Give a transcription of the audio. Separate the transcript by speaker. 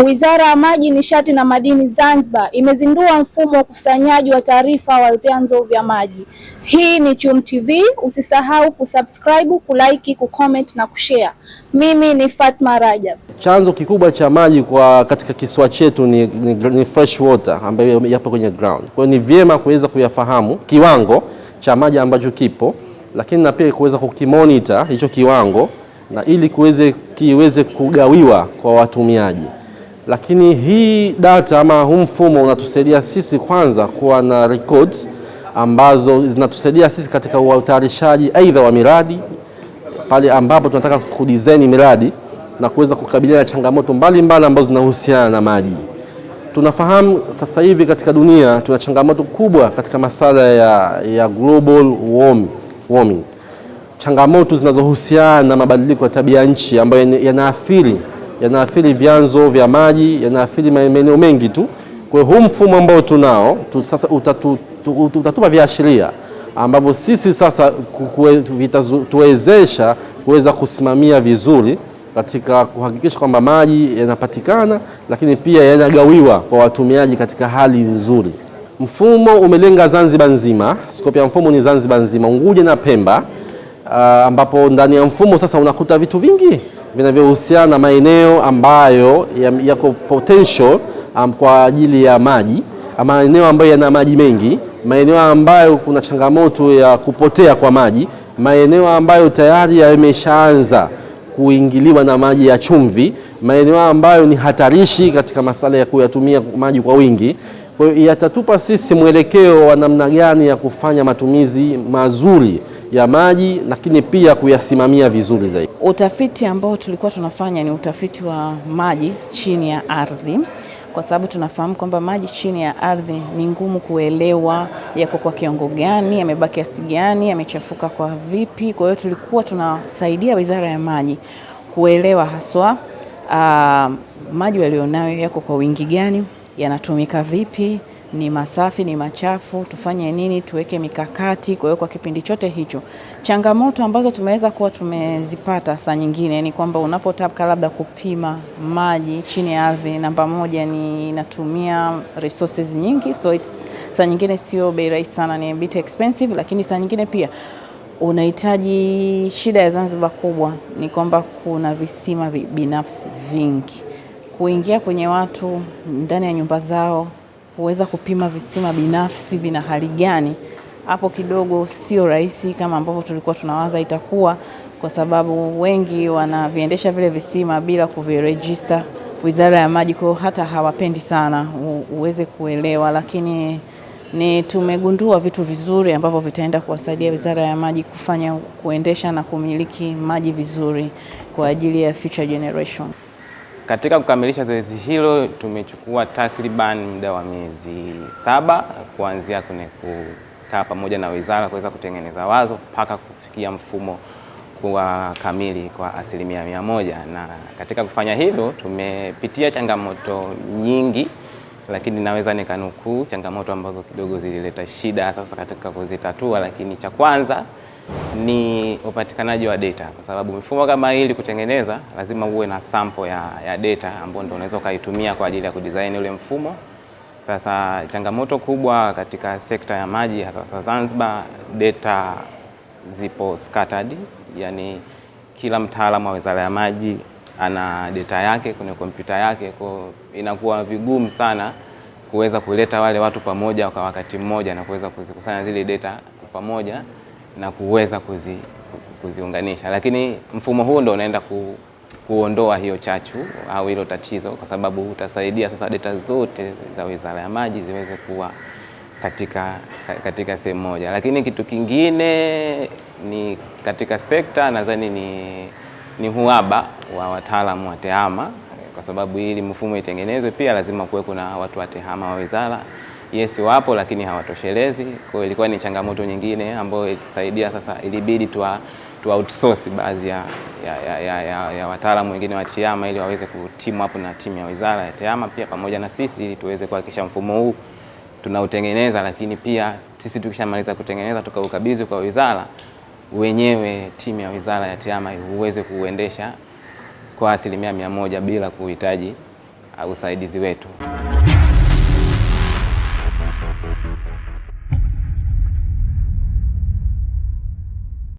Speaker 1: Wizara ya Maji, Nishati na Madini Zanzibar imezindua mfumo wa ukusanyaji wa taarifa wa vyanzo vya maji. Hii ni Chum TV, usisahau kusubscribe, kulike, kucomment na kushare. Mimi ni Fatma Rajab.
Speaker 2: Chanzo kikubwa cha maji katika kisiwa chetu ni fresh water ambayo yapo kwenye ground. Kwa hiyo ni vyema kuweza kuyafahamu kiwango cha maji ambacho kipo, lakini na pia kuweza kukimonitor hicho kiwango na ili kiweze kugawiwa kwa watumiaji. Lakini hii data ama huu mfumo unatusaidia sisi kwanza kuwa na records ambazo zinatusaidia sisi katika utayarishaji aidha wa miradi pale ambapo tunataka kudesign miradi na kuweza kukabiliana na changamoto mbalimbali ambazo zinahusiana na maji. Tunafahamu sasa hivi katika dunia tuna changamoto kubwa katika masuala ya global warming. Changamoto zinazohusiana na mabadiliko ya tabia nchi ambayo yanaathiri vyanzo vya maji, yanaathiri maeneo mengi tu. Kwa hiyo huu mfumo ambao tunao sasa utatupa viashiria ambavyo sisi sasa vitatuwezesha kuweza kusimamia vizuri katika kuhakikisha kwamba maji yanapatikana, lakini pia yanagawiwa kwa watumiaji katika hali nzuri. Mfumo umelenga Zanzibar nzima, scope ya mfumo ni Zanzibar nzima, Unguja na Pemba, ambapo ndani ya mfumo sasa unakuta vitu vingi vinavyohusiana na maeneo ambayo yako potential kwa ajili ya maji, maeneo ambayo yana maji mengi, maeneo ambayo kuna changamoto ya kupotea kwa maji, maeneo ambayo tayari yameshaanza kuingiliwa na maji ya chumvi, maeneo ambayo ni hatarishi katika masuala ya kuyatumia maji kwa wingi. Kwa hiyo yatatupa sisi mwelekeo wa namna gani ya kufanya matumizi mazuri ya maji, lakini pia kuyasimamia vizuri zaidi.
Speaker 3: Utafiti ambao tulikuwa tunafanya ni utafiti wa maji chini ya ardhi, kwa sababu tunafahamu kwamba maji chini ya ardhi ni ngumu kuelewa yako kwa kiwango gani, yamebaki kiasi gani, yamechafuka kwa vipi. Kwa hiyo tulikuwa tunasaidia Wizara ya Maji kuelewa haswa maji walionayo yako kwa wingi gani, yanatumika vipi, ni masafi, ni machafu, tufanye nini, tuweke mikakati. Kwa hiyo kwa kipindi chote hicho, changamoto ambazo tumeweza kuwa tumezipata saa nyingine ni kwamba unapotaka labda kupima maji chini ya ardhi, namba moja ni inatumia resources nyingi, so saa nyingine sio bei rahisi sana, ni a bit expensive. Lakini saa nyingine pia unahitaji, shida ya Zanzibar kubwa ni kwamba kuna visima binafsi vingi. Kuingia kwenye watu ndani ya nyumba zao kuweza kupima visima binafsi vina hali gani, hapo kidogo sio rahisi kama ambavyo tulikuwa tunawaza itakuwa, kwa sababu wengi wanaviendesha vile visima bila kuviregister Wizara ya Maji, kwa hata hawapendi sana uweze kuelewa. Lakini tumegundua vitu vizuri ambavyo vitaenda kuwasaidia Wizara ya Maji kuendesha na kumiliki maji vizuri kwa ajili ya future generation.
Speaker 4: Katika kukamilisha zoezi hilo tumechukua takriban muda wa miezi 7 kuanzia kwenye kukaa pamoja na wizara kuweza kutengeneza wazo mpaka kufikia mfumo kuwa kamili kwa 100%. Na katika kufanya hivyo tumepitia changamoto nyingi, lakini naweza nikanukuu changamoto ambazo kidogo zilileta shida sasa katika kuzitatua. Lakini cha kwanza ni upatikanaji wa data, kwa sababu mifumo kama hii kutengeneza lazima uwe na sample ya data ambayo ndio unaweza ukaitumia kwa ajili ya kudesign ule mfumo. Sasa changamoto kubwa katika sekta ya maji hasa Zanzibar, data zipo scattered, yani kila mtaalamu wa Wizara ya Maji ana data yake kwenye kompyuta yake, kwa inakuwa vigumu sana kuweza kuleta wale watu pamoja kwa wakati mmoja na kuweza kuzikusanya zile data pamoja na kuweza kuziunganisha. Lakini mfumo huu ndio unaenda kuondoa hiyo chachu au hilo tatizo, kwa sababu utasaidia sasa data zote za Wizara ya Maji ziweze kuwa katika sehemu moja. Lakini kitu kingine ni katika sekta, nadhani ni uhaba wa wataalamu wa TEHAMA, kwa sababu ili mfumo itengenezwe pia lazima kuwe kuna watu wa TEHAMA wa wizara. Yes, wapo lakini hawatoshelezi. Kwa hiyo ilikuwa ni changamoto nyingine ambayo ilisaidia sasa, ilibidi tu outsource baadhi ya wataalamu wengine wa TEHAMA ili waweze kutimu hapo na timu ya wizara ya TEHAMA pia pamoja na sisi, ili tuweze kuhakikisha mfumo huu tunautengeneza. Lakini pia sisi tukishamaliza kutengeneza tukaukabidhi kwa wizara wenyewe, timu ya wizara ya TEHAMA uweze kuuendesha kwa 100% bila kuhitaji usaidizi wetu.